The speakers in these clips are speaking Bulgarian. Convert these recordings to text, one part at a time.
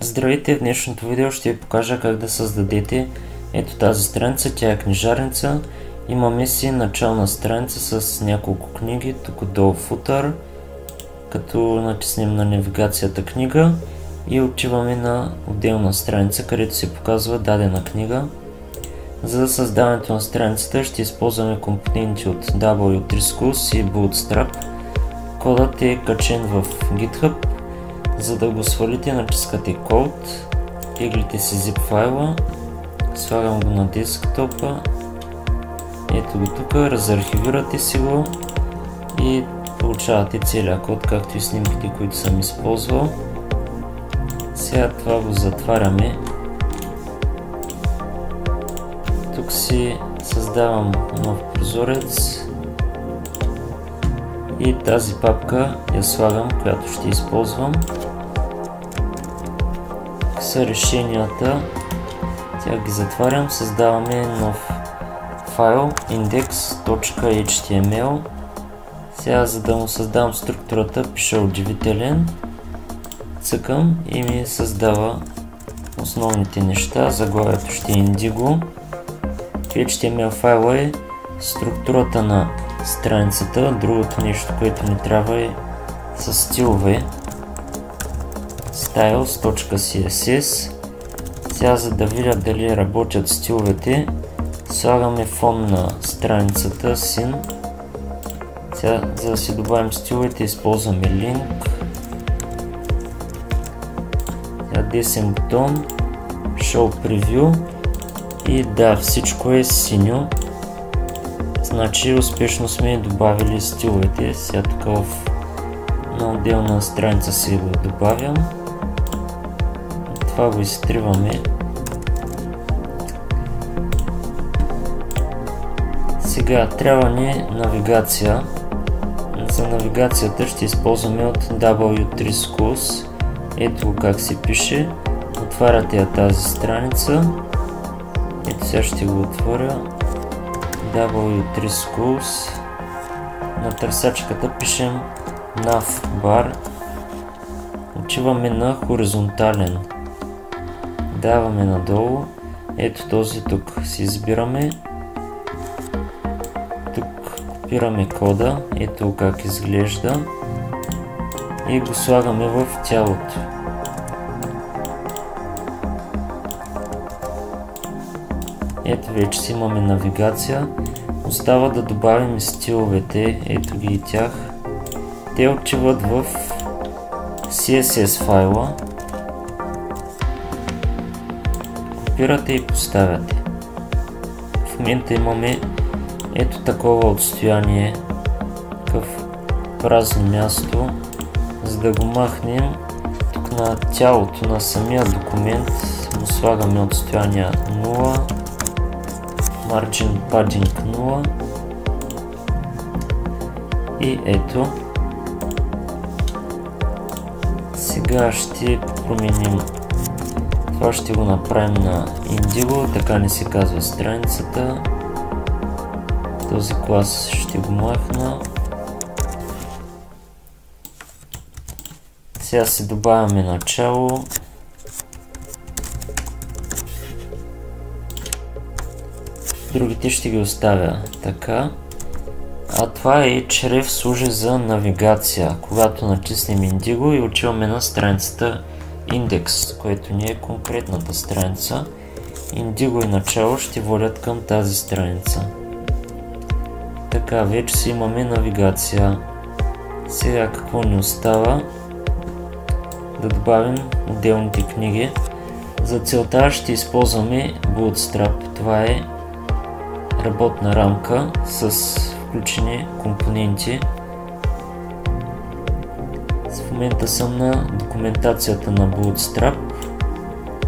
Здравейте, в днешното видео ще ви покажа как да създадете ето тази страница. Тя е книжарница. Имаме си начална страница с няколко книги, тук долу футър, като натиснем на навигацията книга и отиваме на отделна страница, където се показва дадена книга. За създаването на страницата ще използваме компоненти от W3 Schools и Bootstrap. Кодът е качен в GitHub. За да го свалите, натискате Code, теглите си zip файла, слагам го на десктопа, ето го тук, разархивирате си го и получавате целия код, както и снимките, които съм използвал. Сега това го затваряме. Тук си създавам нов прозорец и тази папка я слагам, която ще използвам. Са решенията, тя ги затварям, създаваме нов файл index.html. Сега, за да му създавам структурата, пиша удивителен, цъкам и ми създава основните неща. Заглавието ще е Indigo. HTML файла е структурата на страницата. Другото нещо, което ни трябва, е с стилове. styles.css. Сега, за да видя дали работят стиловете, слагаме фон на страницата sin. Сега, за да си добавим стиловете, използваме link. Сега десен бутон, show preview и да, всичко е синьо. Значи успешно сме добавили стиловете. Сега тук на отделна страница си го добавям. Това го изтриваме. Сега трябва ни навигация. За навигацията ще използваме от W3 Schools. Ето го как се пише. Отваряте я тази страница. Ето сега ще го отворя. W3 Schools. На търсачката пишем navbar. Отиваме на хоризонтален. Даваме надолу. Ето този тук си избираме. Тук копираме кода. Ето как изглежда. И го слагаме в тялото. Ето вече си имаме навигация. Остава да добавим стиловете. Ето ги и тях. Те отиват в CSS файла. Копирате и поставяте. В момента имаме ето такова отстояние, такъв празно място. За да го махнем, тук на тялото на самия документ му слагаме отстояние 0, margin padding 0 и ето. Сега ще променим. Това ще го направим на Indigo, така не се казва страницата. Този клас ще го махна. Сега си добавяме начало. Другите ще ги оставя така. А това е чрев, служи за навигация. Когато натиснем Indigo и отиваме на страницата Index, което не е конкретната страница, Indigo и начало ще водят към тази страница. Така, вече си имаме навигация. Сега какво ни остава? Да добавим отделните книги. За целта ще използваме Bootstrap. Това е работна рамка с включени компоненти. В момента съм на документацията на Bootstrap.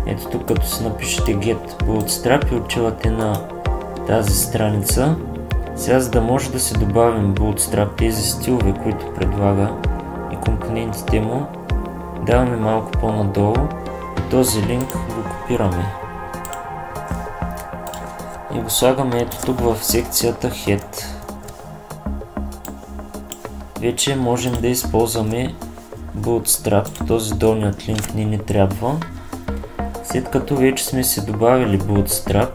Ето тук, като си напишете Get Bootstrap и отивате на тази страница. Сега, за да може да си добавим Bootstrap, тези стилове, които предлага и компонентите му, даваме малко по-надолу и този линк го копираме. И го слагаме ето тук в секцията Head. Вече можем да използваме Bootstrap. Този долният линк ни трябва. След като вече сме си добавили Bootstrap,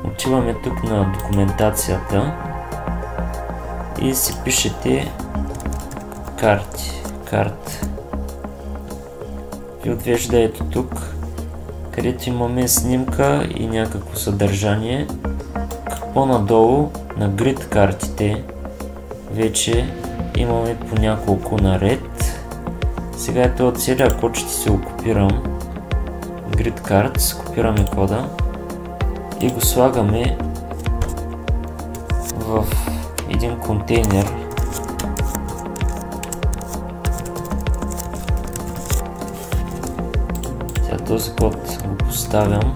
отиваме тук на документацията и си пишете карт. Ви отвежда ето тук, където имаме снимка и някакво съдържание. По-надолу на грид картите вече имаме по няколко наред. Сега ето от целия код ще се окупирам. Grid Cards, копираме кода и го слагаме в един контейнер. Сега този код го поставям.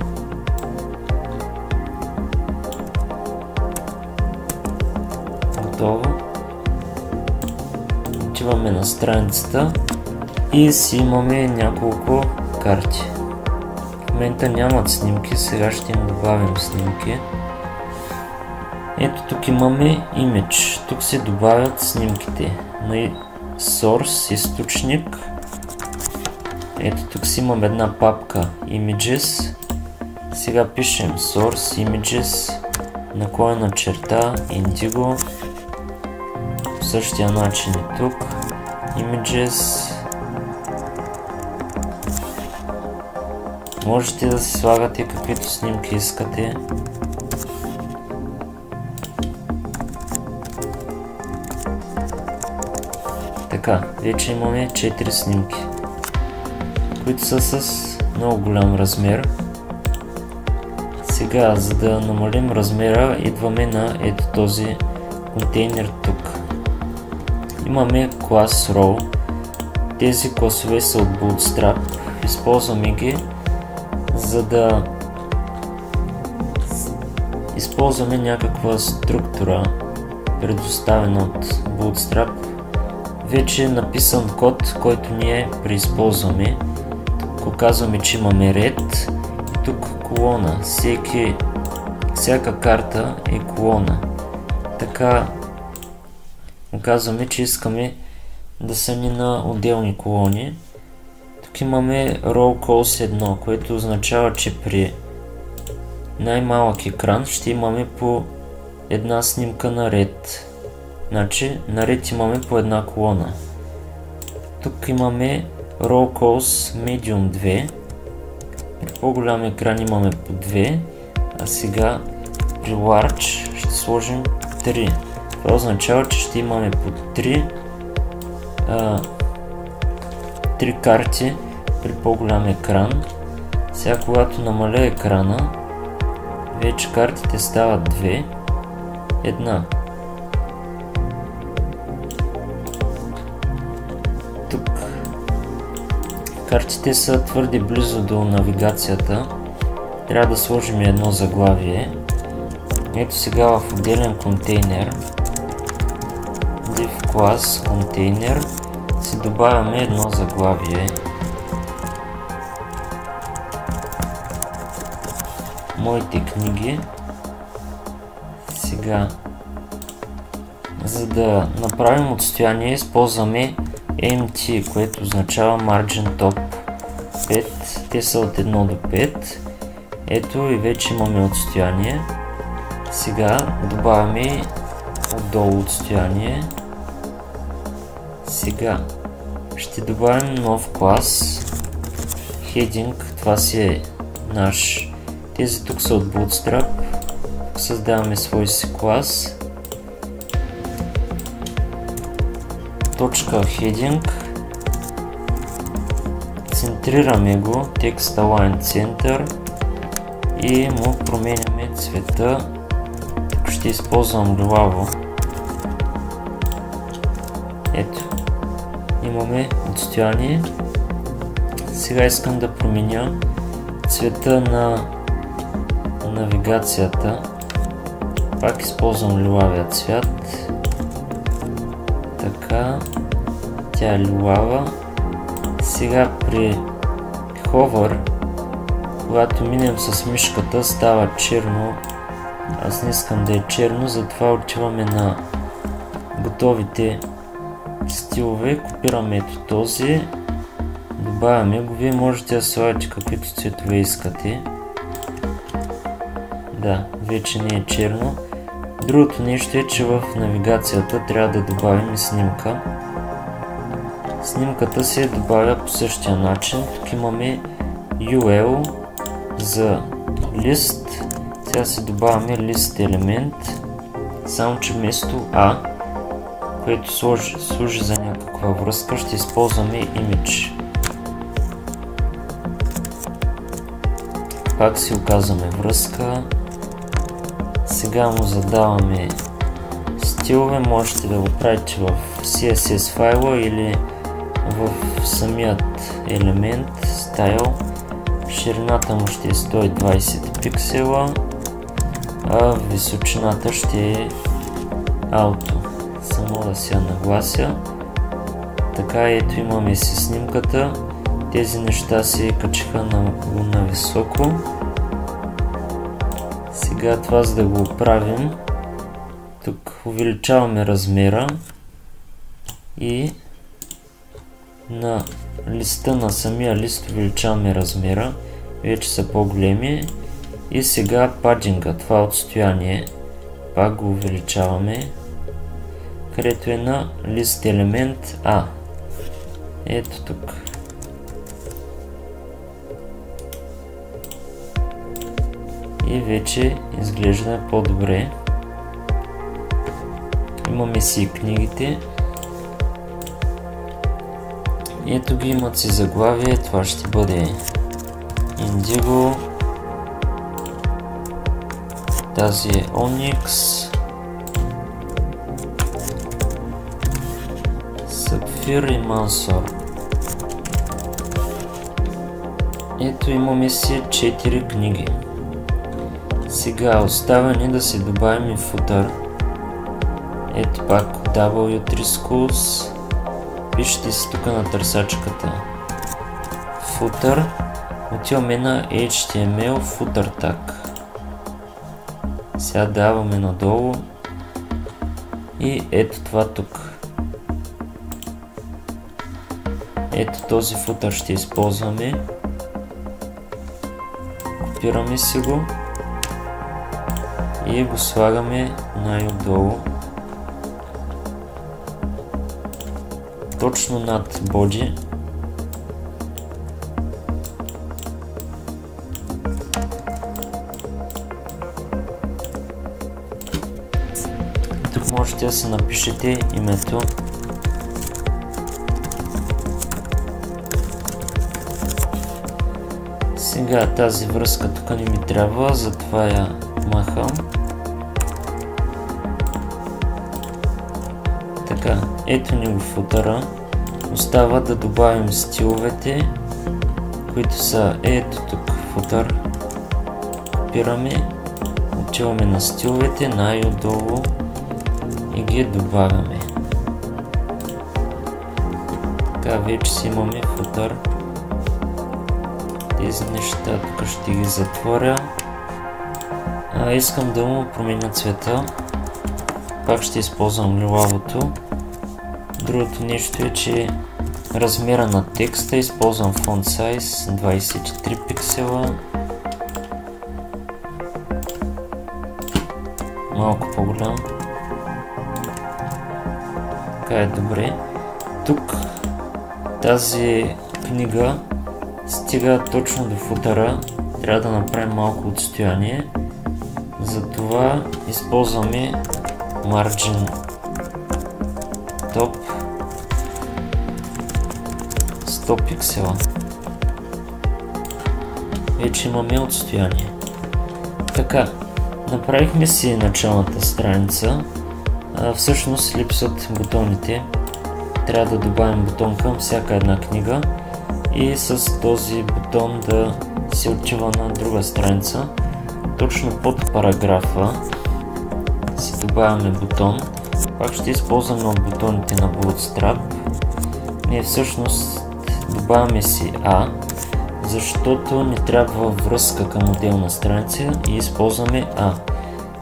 Готово. Отиваме на страницата и си имаме няколко карти. В момента нямат снимки, сега ще им добавим снимки. Ето тук имаме Image, тук се добавят снимките на Source, източник. Ето тук си имам една папка Images. Сега пишем Source Images / Indigo. По същия начин и тук Images. Можете да си слагате каквито снимки искате. Така, вече имаме 4 снимки, които са с много голям размер. Сега, за да намалим размера, идваме на ето този контейнер тук. Имаме клас Row. Тези класове са от Bootstrap. Използваме ги, за да използваме някаква структура, предоставена от Bootstrap. Вече е написан код, който ние преизползваме. Тук казваме, че имаме ред и тук колона. Всяка карта е колона. Така казваме, че искаме да са ни на отделни колони. Тук имаме Row Calls 1, което означава, че при най-малък екран ще имаме по една снимка на ред. Значи на ред имаме по една колона. Тук имаме Row Calls Medium 2. При по-голям екран имаме по 2. А сега при Large ще сложим 3. Това означава, че ще имаме по 3 карти при по-голям екран. Сега когато намаля екрана, вече картите стават 2. Една. Тук картите са твърде близо до навигацията. Трябва да сложим едно заглавие. Ето сега в отделен контейнер, div class контейнер, си добавяме едно заглавие. Моите книги. Сега, за да направим отстояние, използваме MT, което означава Margin Top 5. Те са от 1 до 5. Ето и вече имаме отстояние. Сега добавяме отдолу отстояние. Сега ще добавим нов клас Heading. Това си е наш. Тези тук са от Bootstrap. Създаваме свой си клас. Точка Heading. Центрираме го. Text Align Center. И му променяме цвета. Тук ще използвам лилаво. Ето. Имаме отстояние. Сега искам да променя цвета на навигацията. Пак използвам лилавия цвят. Така. Тя е лилава. Сега при Hover, когато минем с мишката, става черно. Аз не искам да е черно, затова отиваме на готовите стилове. Копираме ето този. Добавяме го, вие можете да слагате каквито цветове искате. Да, вече не е черно. Другото нещо е, че в навигацията трябва да добавим и снимка. Снимката се добавя по същия начин. Тук имаме UL за лист. Сега се добавяме лист елемент, само че вместо A, което служи за някаква връзка, ще използваме image. Пак си оказваме връзка. Сега му задаваме стилове, можете да го правите в CSS файла или в самият елемент style. Ширината му ще е 120 пиксела, а височината ще е auto. Само да се наглася. Така, ето имаме си снимката. Тези неща се качиха на високо. Сега това, за да го оправим, тук увеличаваме размера и на листа, на самия лист увеличаваме размера, вече са по-големи. И сега падинга, това отстояние, пак го увеличаваме, където е на лист елемент А. Ето тук. И вече изглежда по-добре. Имаме си и книгите. Ето ги, имат си заглавие. Това ще бъде Indigo. Тази е Onyx. Sapphire и Mansour. Ето имаме си 4 книги. Сега остава ни да си добавим и футър. Ето пак W3 Schools. Пишете си тук на търсачката футър. Отиваме на HTML footer tag. Сега даваме надолу и ето това тук. Ето този футър ще използваме. Копираме си го и го слагаме най-отдолу, точно над body. Тук можете да си напишете името. Сега тази връзка тук не ми трябва, затова я махам. Така, ето ни го футъра. Остава да добавим стиловете, които са ето тук футър. Копираме, отиваме на стиловете, най-отдолу и ги добавяме. Така, вече си имаме футър. Тези неща тук ще ги затворя. Искам да му променя цвета. Пак ще използвам лилавото. Другото нещо е, че размера на текста използвам font size 23 пиксела. Малко по-голям. Така е добре. Тук тази книга стига точно до футъра. Трябва да направим малко отстояние. Затова използваме margin top 100 пиксела. Вече имаме отстояние. Така, направихме си началната страница. Всъщност липсват бутоните. Трябва да добавим бутон към всяка една книга и с този бутон да се отива на друга страница. Точно под параграфа си добавяме бутон. Пак ще използваме от бутоните на Bootstrap. Ние всъщност добавяме си A, защото ни трябва връзка към отделна страница и използваме A.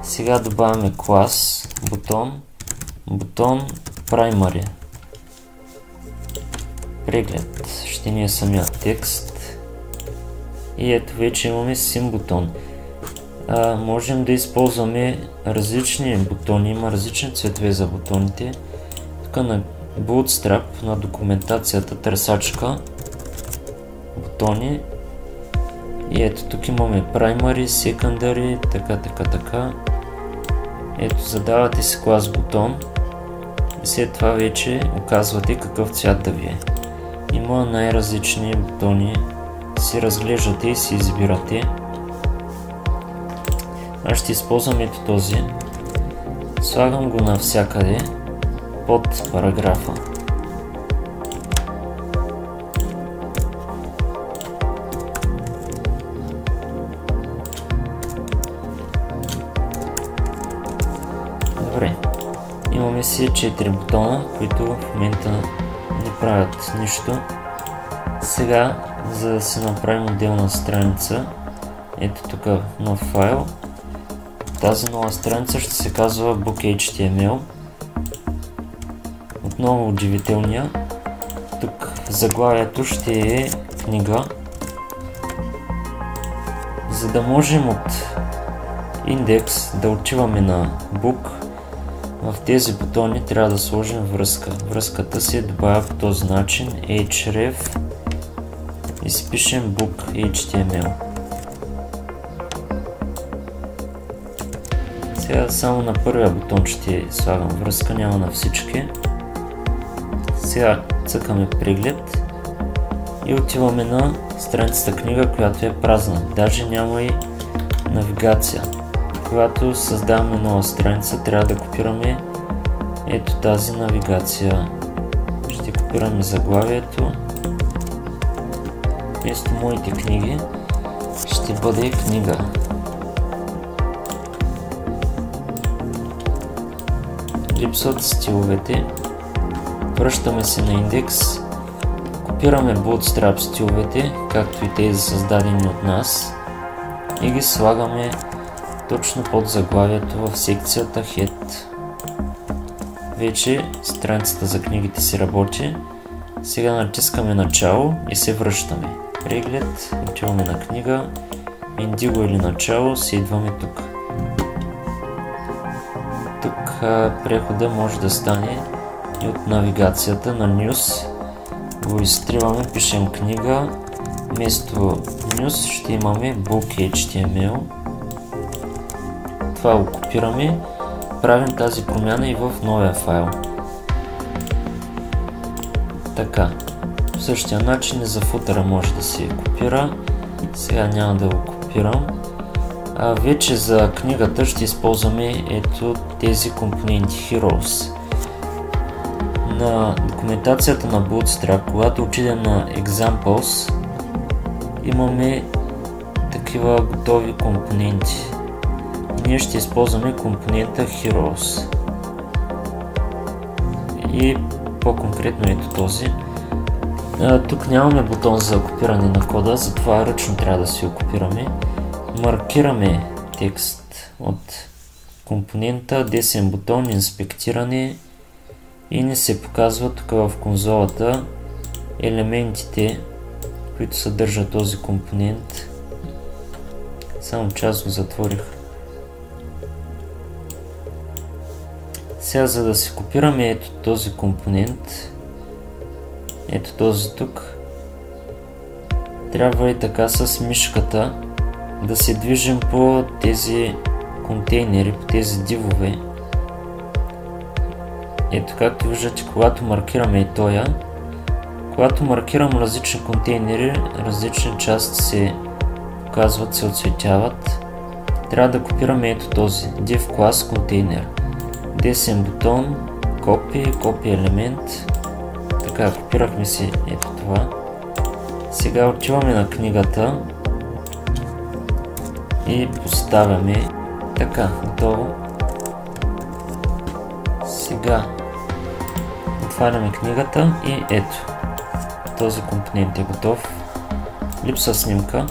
Сега добавяме клас, бутон, Primary. преглед, ще ни е самият текст. И ето вече имаме син бутон. Можем да използваме различни бутони, има различни цветове за бутоните. Тук на Bootstrap, на документацията, търсачка, бутони. И ето тук имаме primary, secondary, така. Ето задавате си клас бутон и след това вече оказвате какъв цвят да ви е. Има най-различни бутони, си разглеждате и си избирате. Аз ще използвам ето този. Слагам го навсякъде под параграфа. Добре, имаме си 4 бутона, които в момента не правят нищо. Сега, за да си направим отделна страница, ето тук нов файл. Тази нова страница ще се казва book.html. Отново удивителния. Тук заглавието ще е книга. За да можем от индекс да отиваме на book, в тези бутони трябва да сложим връзка. Връзката се добавя по този начин href и спишем book.html. Сега само на първия бутон ще слагам връзка, няма на всички. Сега цъкаме преглед и отиваме на страницата книга, която е празна. Даже няма и навигация. Когато създаваме нова страница, трябва да копираме ето тази навигация. Ще копираме заглавието. Вместо моите книги ще бъде книга. Липсват стиловете. Връщаме се на индекс. Копираме Bootstrap стиловете, както и тези създадени от нас, и ги слагаме точно под заглавието в секцията Head. Вече страницата за книгите си работи. Сега натискаме начало и се връщаме. Преглед, отиваме на книга, Indigo или начало, си идваме тук. Тук прехода може да стане и от навигацията на News. Го изтриваме, пишем книга, вместо News ще имаме book.html. Това го копираме, правим тази промяна и в новия файл. Така, по същия начин и за футъра може да се копира. Сега няма да го копирам. Вече за книгата ще използваме ето тези компоненти Heroes. На документацията на Bootstrap, когато отидем на Examples, имаме такива готови компоненти. Ние ще използваме компонента Heroes. И по-конкретно ето този. Тук нямаме бутон за копиране на кода, затова ръчно трябва да си го копираме. Маркираме текст от компонента, десен бутон, инспектиране, и ни се показва тук в конзолата елементите, които съдържат този компонент. Само част го затворих. Сега, за да си копираме ето този компонент, ето този тук, трябва и така с мишката да се движим по тези контейнери, по тези дивове. Ето, както виждате, когато маркираме и тоя, когато маркирам различни контейнери, различни части се показват, се отсветяват. Трябва да копираме ето този div class контейнер. Десен бутон, копи елемент. Така, копирахме си ето това. Сега отиваме на книгата и поставяме. Така, готово. Сега отваряме книгата и ето, този компонент е готов. Липсва снимка.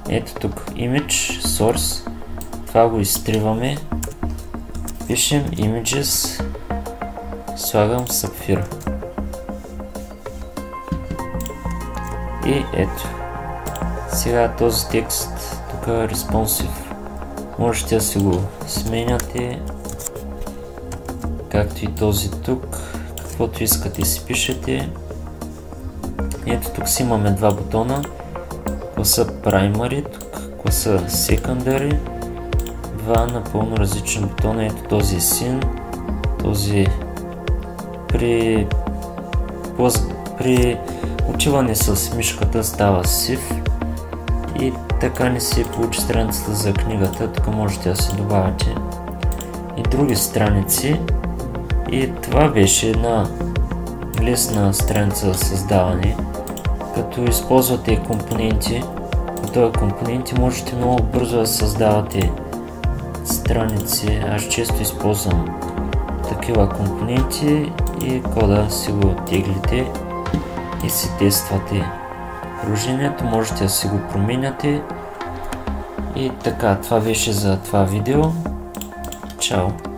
Ето тук Image, Source. Това го изтриваме. Пишем Images. Слагам Sapphire. И ето. Сега този текст тук е responsive. Можете да си го сменяте, както и този тук, каквото искате си пишете. Ето тук си имаме два бутона, класа Primary, тук класа Secondary, два напълно различни бутона. Ето този е Sin, този при отиване с мишката става Sif и така не се получи страницата за книгата. Тук можете да си добавяте и други страници. И това беше една лесна страница за създаване, като използвате компоненти. От този компоненти можете много бързо да създавате страници. Аз често използвам такива компоненти и кода си го теглите и си тествате приложението, можете да си го променяте. И така, това беше за това видео. Чао!